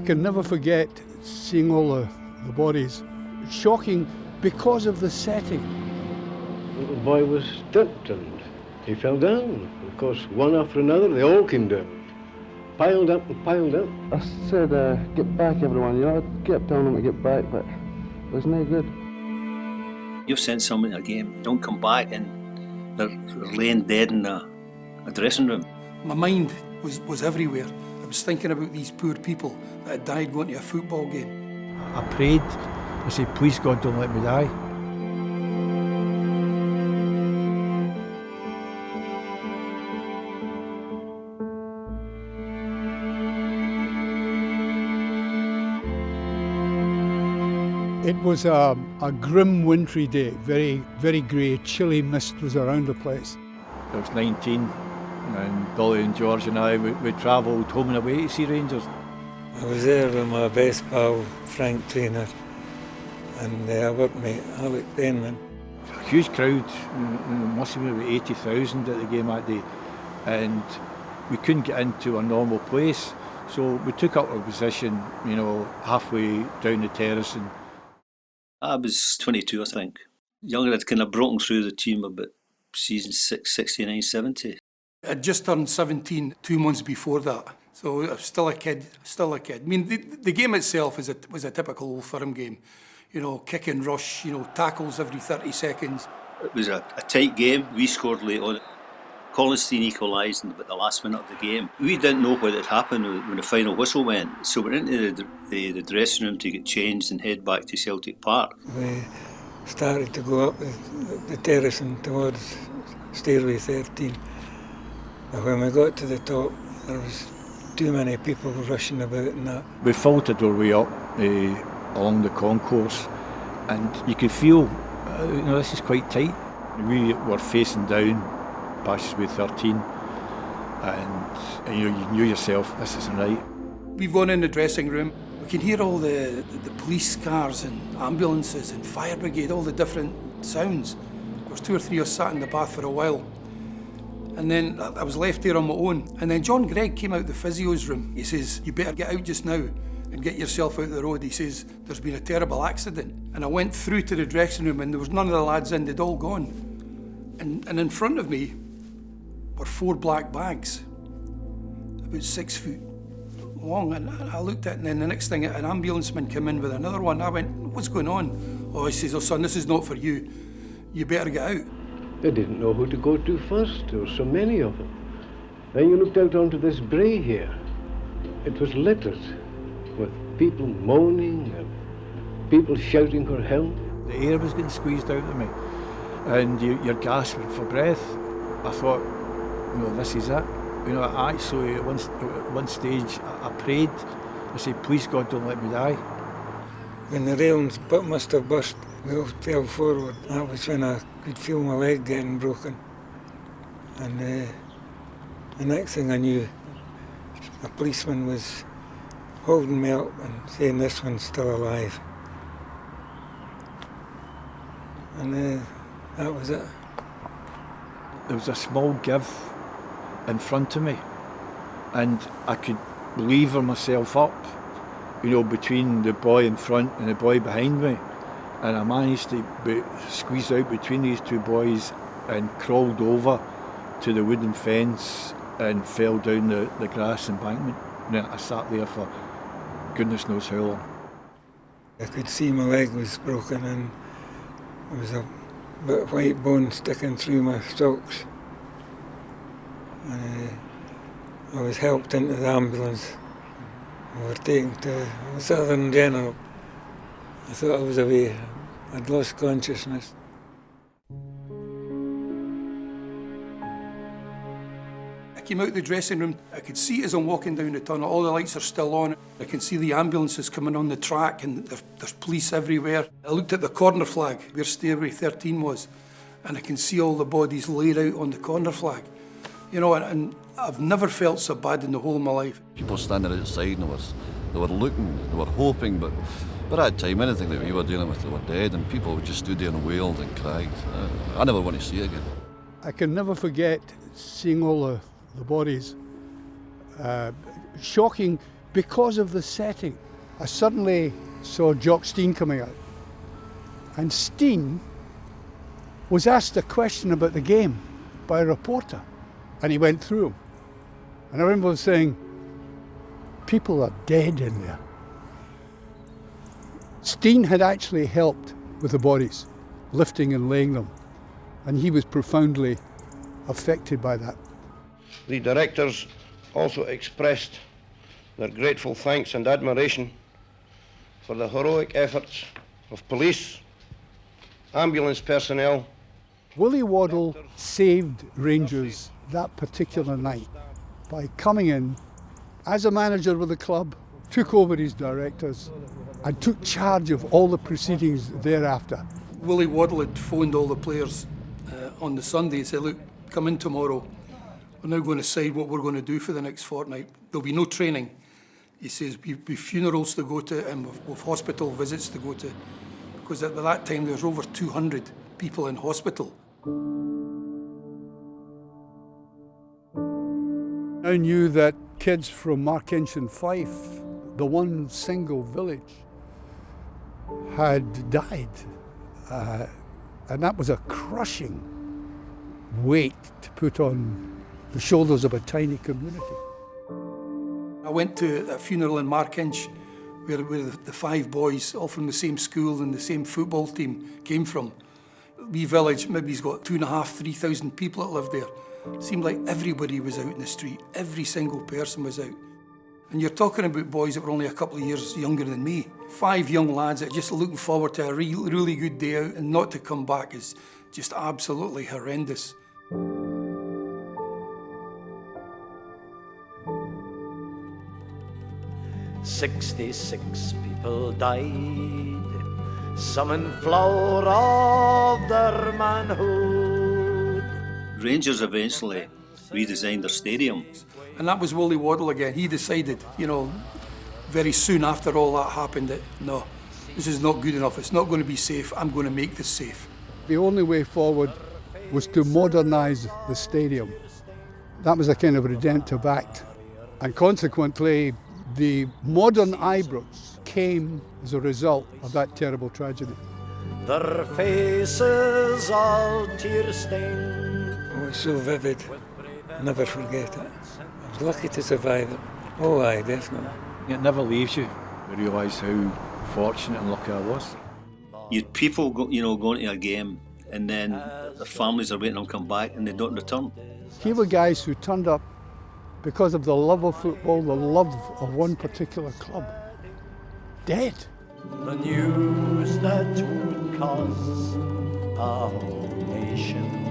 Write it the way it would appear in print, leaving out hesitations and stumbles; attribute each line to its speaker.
Speaker 1: I can never forget seeing all the bodies. Shocking because of the setting.
Speaker 2: The little boy was dipped and he fell down. Of course, one after another, they all came down. Piled up and piled up.
Speaker 3: I said, get back everyone, you know, I kept telling them to get back, but it was no good.
Speaker 4: You've sent someone in a game, don't come back, and they're laying dead in a dressing room.
Speaker 5: My mind was everywhere. I was thinking about these poor people that had died going to a football game.
Speaker 6: I prayed, I said, please God, don't let me die.
Speaker 1: It was a grim wintry day, very, very grey, chilly mist was around the place.
Speaker 6: I was 19 and Dolly and George and I, we travelled home and away to see Rangers.
Speaker 7: I was there with my best pal, Frank Traynor, and our workmate, Alec Denman.
Speaker 6: A huge crowd, must have been about 80,000 at the game that day, and we couldn't get into a normal place, so we took up our position, you know, halfway down the terrace. And
Speaker 4: I was 22, I think. Younger, I'd kind of broken through the team about season 69, 70.
Speaker 5: I'd just turned 17 2 months before that, so I was still a kid. I mean, the game itself was a typical Old Firm game. You know, kick and rush, you know, tackles every 30 seconds.
Speaker 4: It was a tight game. We scored late on. Collinstein equalised in about the last minute of the game. We didn't know what had happened when the final whistle went, so we went into the dressing room to get changed and head back to Celtic Park.
Speaker 7: We started to go up the terrace and towards stairway 13. But when we got to the top, there was too many people rushing about and that.
Speaker 6: we filtered our way up along the concourse, and you could feel, you know, this is quite tight. We were facing down, passageway 13, and you know, you knew yourself, this isn't right.
Speaker 5: We've gone in the dressing room. We can hear all the police cars and ambulances and fire brigade, all the different sounds. There was 2 or 3 of us sat in the bath for a while. And then I was left there on my own. And then John Gregg came out the physio's room. He says, you better get out just now and get yourself out the road. He says, there's been a terrible accident. And I went through to the dressing room and there was none of the lads in, they'd all gone. And in front of me were 4 black bags, about 6 foot long. And I looked at it, and then the next thing, an ambulanceman came in with another one. I went, what's going on? Oh, he says, oh son, this is not for you. You better get out.
Speaker 2: They didn't know who to go to first. There were so many of them. Then you looked out onto this brae here. It was littered with people moaning and people shouting for help.
Speaker 6: The air was getting squeezed out of me, and you're gasping for breath. I thought, you know, this is it. You know, I actually, at one stage, I prayed. I said, please God, don't let me die.
Speaker 7: When the railings must have burst, we all fell forward. That was when I could feel my leg getting broken. And the next thing I knew, a policeman was holding me up and saying, this one's still alive. And that was it.
Speaker 6: There was a small give in front of me, and I could lever myself up, you know, between the boy in front and the boy behind me, and I managed to squeeze out between these 2 boys and crawled over to the wooden fence and fell down the grass embankment. And I sat there for goodness knows how long.
Speaker 7: I could see my leg was broken and there was a bit of white bone sticking through my socks. And I was helped into the ambulance. We were taken to Southern General. I thought I was away. I'd lost consciousness.
Speaker 5: I came out the dressing room. I could see as I'm walking down the tunnel, all the lights are still on. I can see the ambulances coming on the track and there's police everywhere. I looked at the corner flag where stairway 13 was, and I can see all the bodies laid out on the corner flag. You know, and I've never felt so bad in the whole of my life.
Speaker 8: People standing outside and they were looking, they were hoping, but by that time, anything that we were dealing with, they were dead, and people would just stood there and wailed and cried. I never want to see it again.
Speaker 1: I can never forget seeing all the bodies. Shocking because of the setting. I suddenly saw Jock Stein coming out. And Stein was asked a question about the game by a reporter. And he went through them. And I remember saying, people are dead in there. Stein had actually helped with the bodies, lifting and laying them. And he was profoundly affected by that.
Speaker 9: The directors also expressed their grateful thanks and admiration for the heroic efforts of police, ambulance personnel.
Speaker 1: Willie Waddle saved Rangers that particular night by coming in as a manager with the club, took over his directors and took charge of all the proceedings thereafter.
Speaker 5: Willie Waddle had phoned all the players on the Sunday and said, look, come in tomorrow. We're now going to decide what we're going to do for the next fortnight. There'll be no training. He says, we've funerals to go to and we've hospital visits to go to. Because at that time there was over 200 people in hospital.
Speaker 1: I knew that kids from Markinch and Fife, the one single village, had died. And that was a crushing weight to put on the shoulders of a tiny community.
Speaker 5: I went to a funeral in Markinch where the 5 boys, all from the same school and the same football team, came from. Wee village, maybe he's got 2,500, 3,000 people that lived there. It seemed like everybody was out in the street, every single person was out. And you're talking about boys that were only a couple of years younger than me. 5 young lads that are just looking forward to a really good day out, and not to come back is just absolutely horrendous.
Speaker 10: 66 people died, some in flower of their manhood.
Speaker 4: Rangers eventually redesigned their stadium.
Speaker 5: And that was Willie Waddle again. He decided, very soon after all that happened that, no, this is not good enough. It's not going to be safe. I'm going to make this safe.
Speaker 1: The only way forward was to modernise the stadium. That was a kind of redemptive act. And consequently, the modern Ibrox came as a result of that terrible tragedy.
Speaker 10: Their faces all tear-stained.
Speaker 7: Oh, it's so vivid. I'll never forget it. I was lucky to survive it. Oh, aye, definitely.
Speaker 6: It never leaves you. You realise how fortunate and lucky I was.
Speaker 4: You'd people going to a game and then their families are waiting on them to come back and they don't return.
Speaker 1: Here were guys who turned up because of the love of football, the love of one particular club. Dead.
Speaker 10: The news that would cause a whole nation